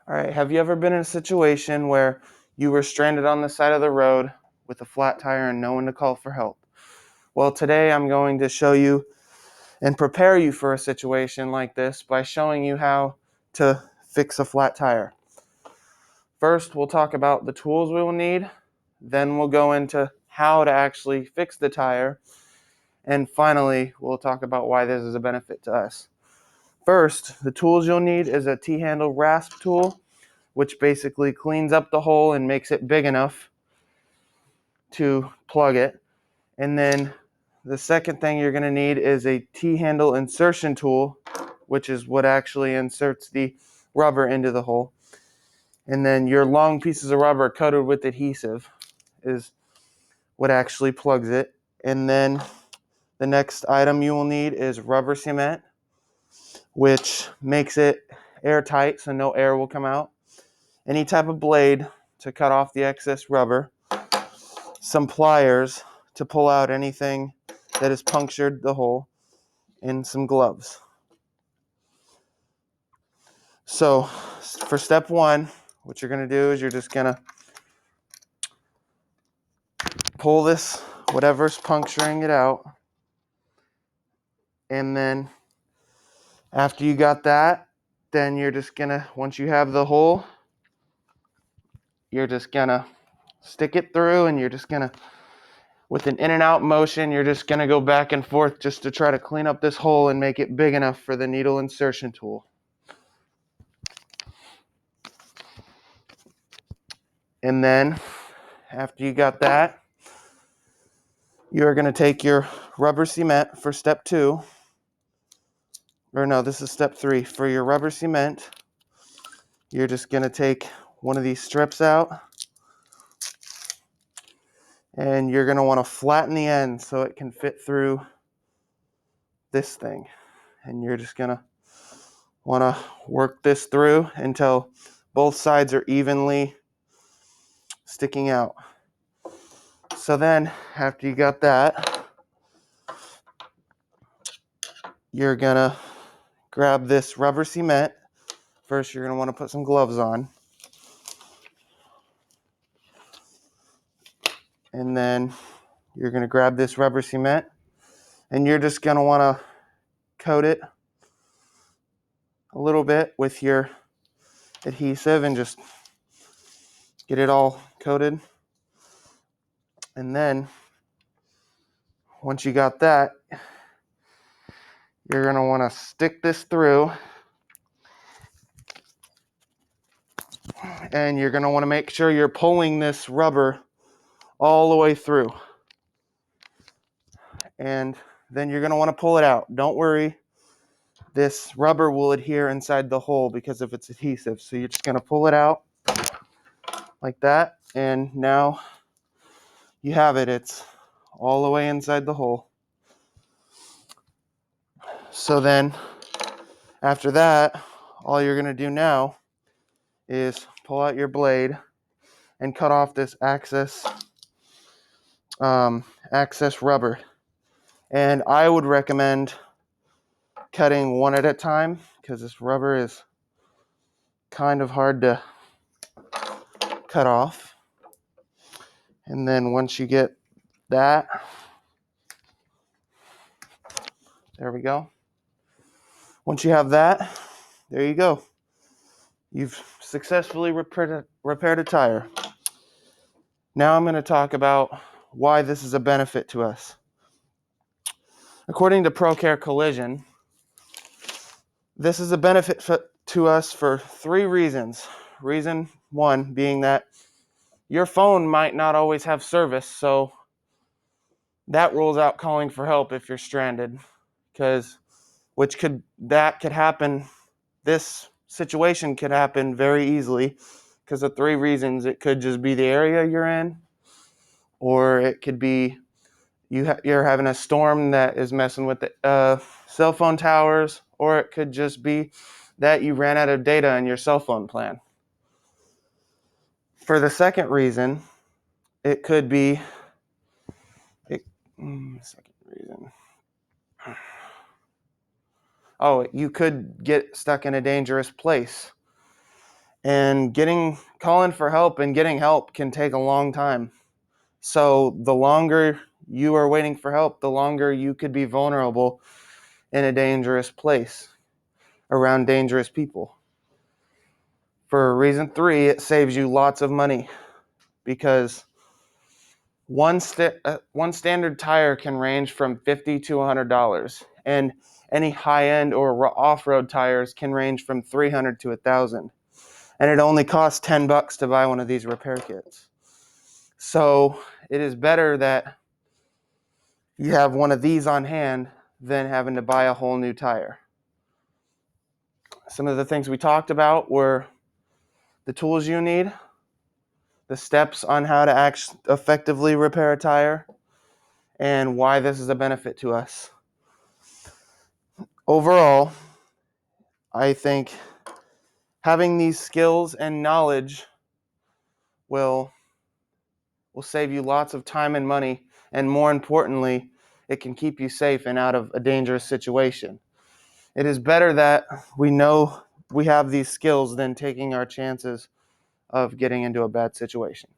All right, have you ever been in a situation where you were stranded on the side of the road with a flat tire and no one to call for help? Well, today I'm going to show you and prepare you for a situation like this by showing you how to fix a flat tire. First, we'll talk about the tools we will need. Then we'll go into how to actually fix the tire. And finally, we'll talk about why this is a benefit to us. First, the tools you'll need is a T-handle rasp tool, which basically cleans up the hole and makes it big enough to plug it. And then the second thing you're going to need is a T-handle insertion tool, which is what actually inserts the rubber into the hole. And then your long pieces of rubber coated with adhesive is what actually plugs it. And then the next item you will need is rubber cement, which makes it airtight so no air will come out. Any type of blade to cut off the excess rubber. Some pliers to pull out anything that has punctured the hole, and some gloves. So for step one, what you're going to do is you're just going to pull this, whatever's puncturing it out, and then after you got that, then you're just going to, once you have the hole, you're just going to stick it through, and you're just going to, with an in and out motion, you're just going to go back and forth just to try to clean up this hole and make it big enough for the needle insertion tool. And then after you got that, you're going to take your rubber cement for step two. Or no, this is step three. For your rubber cement, you're just going to take one of these strips out, and you're going to want to flatten the end so it can fit through this thing. And you're just going to want to work this through until both sides are evenly sticking out. So then, after you got that, you're going to grab this rubber cement. First, you're going to want to put some gloves on. And then you're going to grab this rubber cement, and you're just going to want to coat it a little bit with your adhesive and just get it all coated. And then once you got that, you're going to want to stick this through, and you're going to want to make sure you're pulling this rubber all the way through. And then you're going to want to pull it out. Don't worry, this rubber will adhere inside the hole because of its adhesive. So you're just going to pull it out like that, and now you have it. It's all the way inside the hole. So then after that, all you're going to do now is pull out your blade and cut off this excess rubber. And I would recommend cutting one at a time because this rubber is kind of hard to cut off. And then once you get that, there we go. Once you have that, there you go. You've successfully repaired a tire. Now I'm going to talk about why this is a benefit to us. According to ProCare Collision, this is a benefit to us for three reasons. Reason one being that your phone might not always have service, so that rules out calling for help if you're stranded, that could happen. This situation could happen very easily because of three reasons. It could just be the area you're in, or it could be you're having a storm that is messing with the cell phone towers, or it could just be that you ran out of data in your cell phone plan. For the second reason, it could be you could get stuck in a dangerous place. And calling for help and getting help can take a long time. So the longer you are waiting for help, the longer you could be vulnerable in a dangerous place around dangerous people. For reason 3, it saves you lots of money because one standard tire can range from $50 to $100, and any high-end or off-road tires can range from $300 to $1,000. And it only costs $10 to buy one of these repair kits. So it is better that you have one of these on hand than having to buy a whole new tire. Some of the things we talked about were the tools you need, the steps on how to effectively repair a tire, and why this is a benefit to us. Overall, I think having these skills and knowledge will save you lots of time and money, and more importantly, it can keep you safe and out of a dangerous situation. It is better that we know we have these skills than taking our chances of getting into a bad situation.